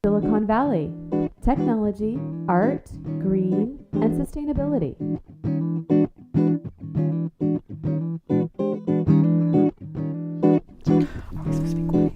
Silicon Valley, technology, art, green, and sustainability. Are we supposed to be quiet?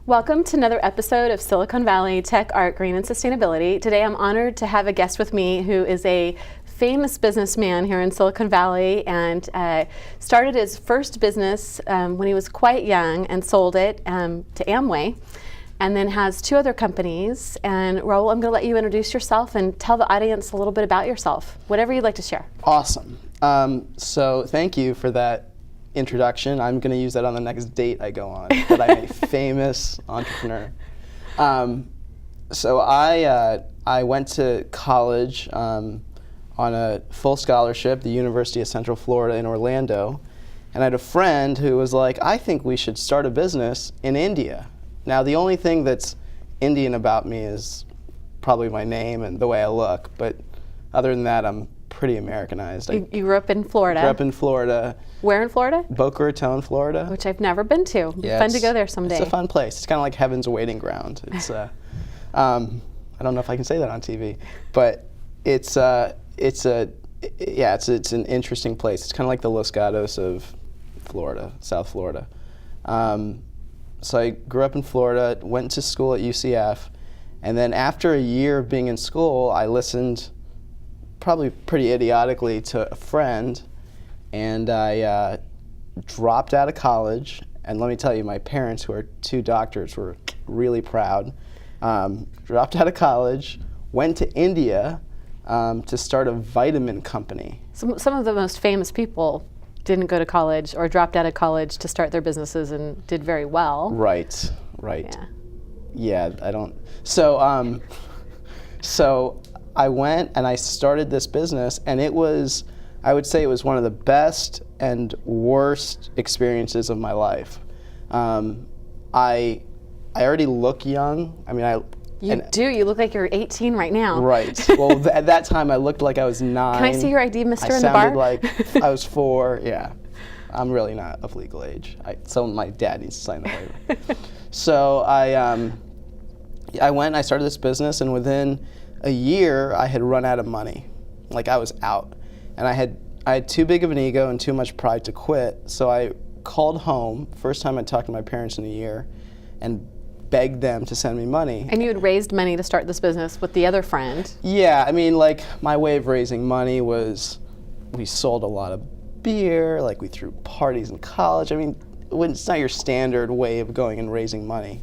Welcome to another episode of Silicon Valley Tech, Art, Green, and Sustainability. Today I'm honored to have a guest with me who is a famous businessman here in Silicon Valley and started his first business when he was quite young and sold it to Amway, and then has two other companies. And Rahul, I'm going to let you introduce yourself and tell the audience a little bit about yourself, whatever you'd like to share. Awesome. So thank you for that introduction. I'm going to use that on the next date I go on, that I'm a famous entrepreneur. So I went to college on a full scholarship, the University of Central Florida in Orlando, and I had a friend who was like, I think we should start a business in India. Now the only thing that's Indian about me is probably my name and the way I look, but other than that I'm pretty Americanized. You grew up in Florida. Grew up in Florida. Where in Florida? Boca Raton, Florida. Which I've never been to. Yeah, fun to go there someday. It's a fun place. It's kind of like heaven's waiting ground. It's I don't know if I can say that on TV, but it's an interesting place. It's kind of like the Los Gatos of Florida, South Florida. So I grew up in Florida, went to school at UCF, and then after a year of being in school, I listened probably pretty idiotically to a friend, and I dropped out of college. And let me tell you, my parents, who are two doctors, were really proud. Dropped out of college, went to India to start a vitamin company. Some of the most famous people didn't go to college or dropped out of college to start their businesses and did very well. Right. Yeah, I don't. So I went and I started this business, and I would say it was one of the best and worst experiences of my life. I already look young. I mean, You look like you're 18 right now. Right. Well, at that time I looked like I was 9. Can I see your ID, mister, in the bar? I sounded like I was 4, yeah. I'm really not of legal age. So my dad needs to sign the waiver. So I went and I started this business, and within a year I had run out of money. Like, I was out. And I had too big of an ego and too much pride to quit. So I called home, first time I talked to my parents in a year, and begged them to send me money. And you had raised money to start this business with the other friend. Yeah, I mean, like, my way of raising money was, we sold a lot of beer, like we threw parties in college. I mean, it's not your standard way of going and raising money.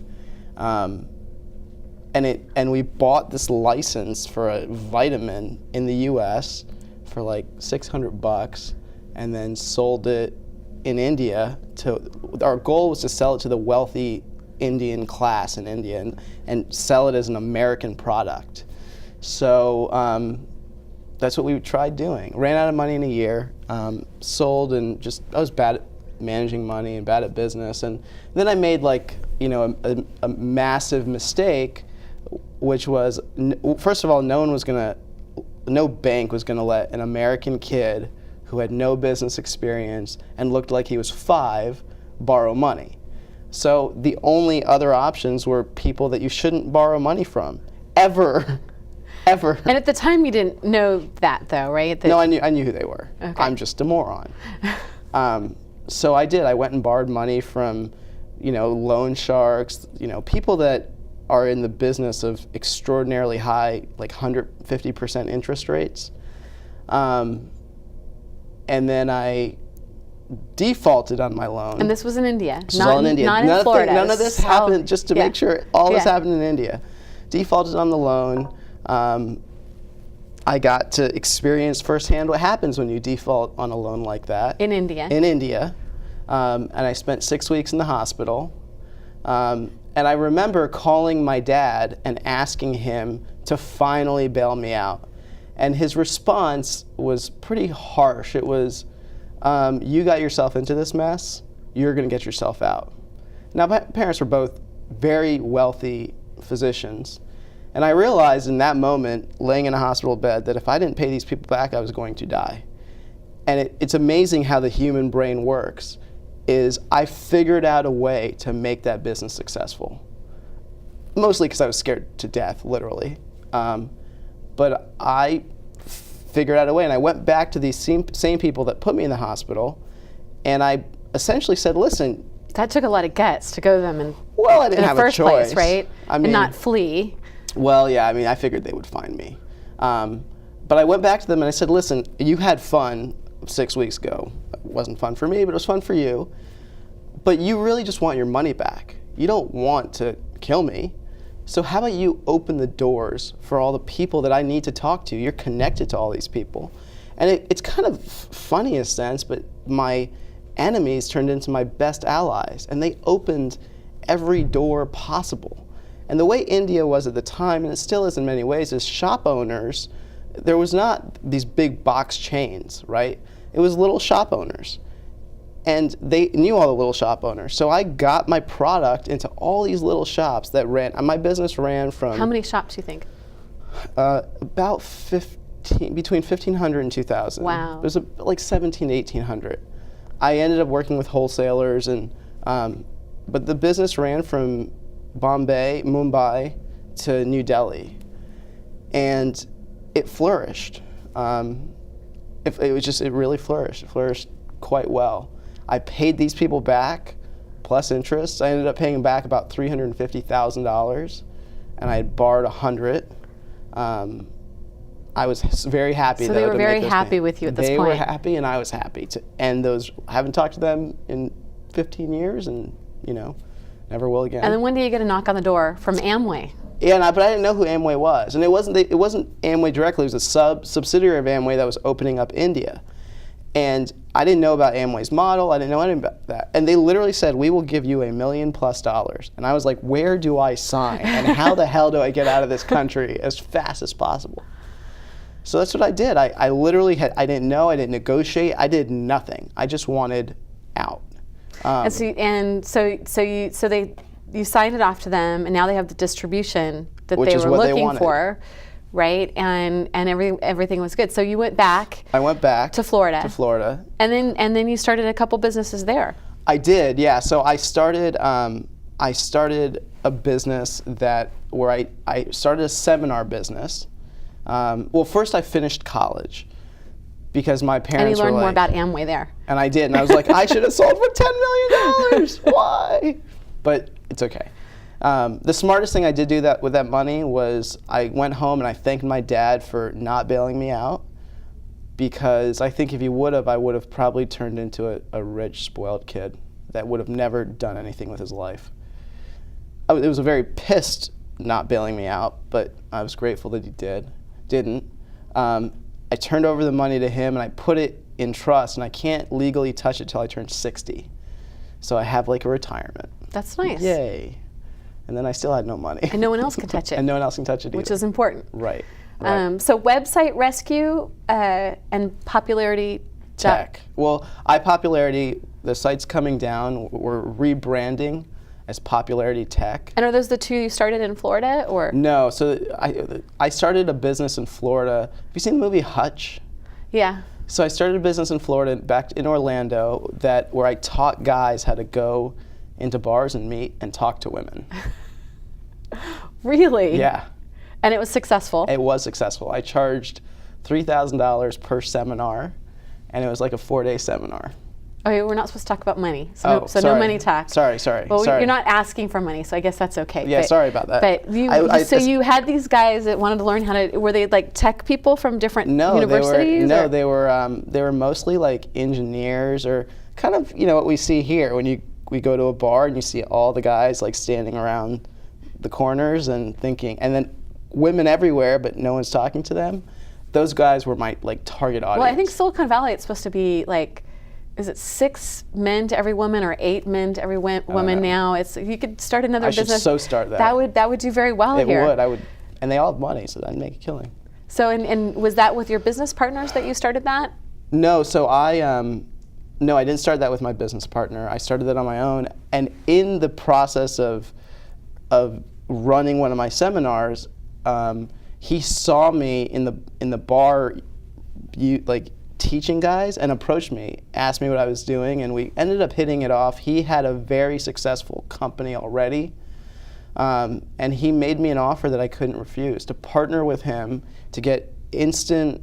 And we bought this license for a vitamin in the US for like $600, and then sold it in India our goal was to sell it to the wealthy Indian class in India and sell it as an American product. So that's what we tried doing. Ran out of money in a year, sold, and I was bad at managing money and bad at business. And then I made a massive mistake, which was, first of all, no bank was gonna let an American kid who had no business experience and looked like he was 5 borrow money. So the only other options were people that you shouldn't borrow money from, ever. And at the time you didn't know that, though, right? No, I knew who they were. Okay. I'm just a moron. So I did. I went and borrowed money from, loan sharks, people that are in the business of extraordinarily high, like 150% interest rates. And then I defaulted on my loan. And this was in India. This was all in India. Not in Florida. None of this happened, just to make sure, all this happened in India. Defaulted on the loan. I got to experience firsthand what happens when you default on a loan like that. In India. In India. And I spent 6 weeks in the hospital. And I remember calling my dad and asking him to finally bail me out. And his response was pretty harsh. It was, you got yourself into this mess, you're going to get yourself out. Now, my parents were both very wealthy physicians, And I realized in that moment, laying in a hospital bed, that if I didn't pay these people back, I was going to die. And it's amazing how the human brain works, is I figured out a way to make that business successful. Mostly because I was scared to death, literally. But I figured out a way, and I went back to these same people that put me in the hospital, and I essentially said, listen. That took a lot of guts to go to them in Well, I didn't have the first a choice, place, right? I mean, and not flee. Well, yeah, I mean, I figured they would find me. But I went back to them and I said, listen, you had fun 6 weeks ago. It wasn't fun for me, but it was fun for you. But you really just want your money back. You don't want to kill me. So how about you open the doors for all the people that I need to talk to? You're connected to all these people. And it's kind of funny in a sense, but my enemies turned into my best allies, and they opened every door possible. And the way India was at the time, and it still is in many ways, is shop owners, there was not these big box chains, right? It was little shop owners. And they knew all the little shop owners. So I got my product into all these little shops that ran, my business ran from... How many shops do you think? About 15, between 1,500 and 2,000. Wow. It was like 17 to 1,800. I ended up working with wholesalers, and but the business ran from Bombay, Mumbai to New Delhi, and it flourished. It really flourished. It flourished quite well. I paid these people back, plus interest. I ended up paying them back about $350,000, and I had borrowed $100,000. I was very happy. So they were very happy with you at this point. They were happy, and I was happy to end those. I haven't talked to them in 15 years, and never will again. And then when did you get a knock on the door from Amway? Yeah, but I didn't know who Amway was, and it wasn't Amway directly. It was a subsidiary of Amway that was opening up India, and I didn't know about Amway's model. I didn't know anything about that, and they literally said, "We will give you $1 million+," and I was like, "Where do I sign? And how the hell do I get out of this country as fast as possible?" So that's what I did. I literally I didn't know, I didn't negotiate, I did nothing. I just wanted out. And so you signed it off to them, and now they have the distribution that Which they is were what they looking wanted. for, right? And everything was good. So you went back. I went back to Florida. And then you started a couple businesses there. I did, yeah. So I started a business where I started a seminar business. Well, first I finished college because my parents were like... And you learned more about Amway there. And I did, and I was like, I should have sold for $10 million. Why? But it's okay. The smartest thing I did do with that money was I went home and I thanked my dad for not bailing me out, because I think if he would have, I would have probably turned into a rich, spoiled kid that would have never done anything with his life. It was a very pissed not bailing me out, but I was grateful that he didn't. I turned over the money to him, and I put it in trust, and I can't legally touch it till I turn 60. So I have like a retirement. That's nice. Yay. And then I still had no money. And no one else can touch it. And no one else can touch it either. Which is important. Right. So website rescue and popularity tech. Well, iPopularity, the site's coming down. We're rebranding as Popularity Tech. And are those the two you started in Florida, or? No, so I started a business in Florida. Have you seen the movie Hutch? Yeah. So I started a business in Florida, back in Orlando, where I taught guys how to go into bars and meet and talk to women. Really? Yeah. And it was successful? It was successful. I charged $3,000 per seminar, and it was like a 4-day seminar. Okay, we're not supposed to talk about money, so no money talk. Sorry. Well, sorry. You're not asking for money, so I guess that's okay. Yeah, sorry about that. But you had these guys that wanted to learn how to. Were they like tech people from different universities? They were mostly like engineers, or kind of what we see here when we go to a bar and you see all the guys like standing around the corners and thinking, and then women everywhere, but no one's talking to them. Those guys were my target audience. Well, I think Silicon Valley, it's supposed to be like. Is it 6 men to every woman, or 8 men to every woman now? You could start another business. I should so start that. That would do very well here. It would. I would, and they all have money, so I'd make a killing. So, and was that with your business partners that you started that? No. So I didn't start that with my business partner. I started that on my own, and in the process of running one of my seminars, he saw me in the bar, teaching guys, and approached me, asked me what I was doing, and we ended up hitting it off. He had a very successful company already, and he made me an offer that I couldn't refuse, to partner with him to get instant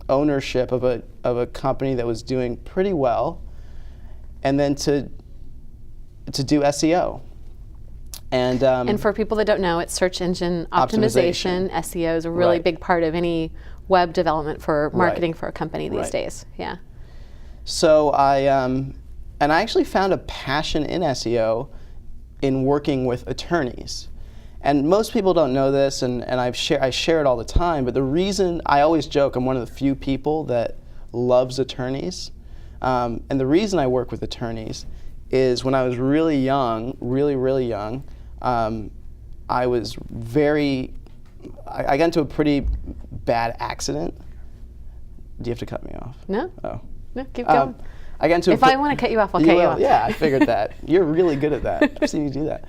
ownership of a company that was doing pretty well, and then to do SEO. And for people that don't know, it's search engine optimization. SEO is a really big part of any web development for marketing for a company these days. Yeah. So I actually found a passion in SEO in working with attorneys. And most people don't know this, and I share it all the time, but the reason, I always joke, I'm one of the few people that loves attorneys. And the reason I work with attorneys is when I was really young, really young, I got into a pretty bad accident. Do you have to cut me off? No. Oh. No, keep going. I got into if I want to cut you off, I'll cut you off. Yeah, I figured that. You're really good at that. I've seen you do that.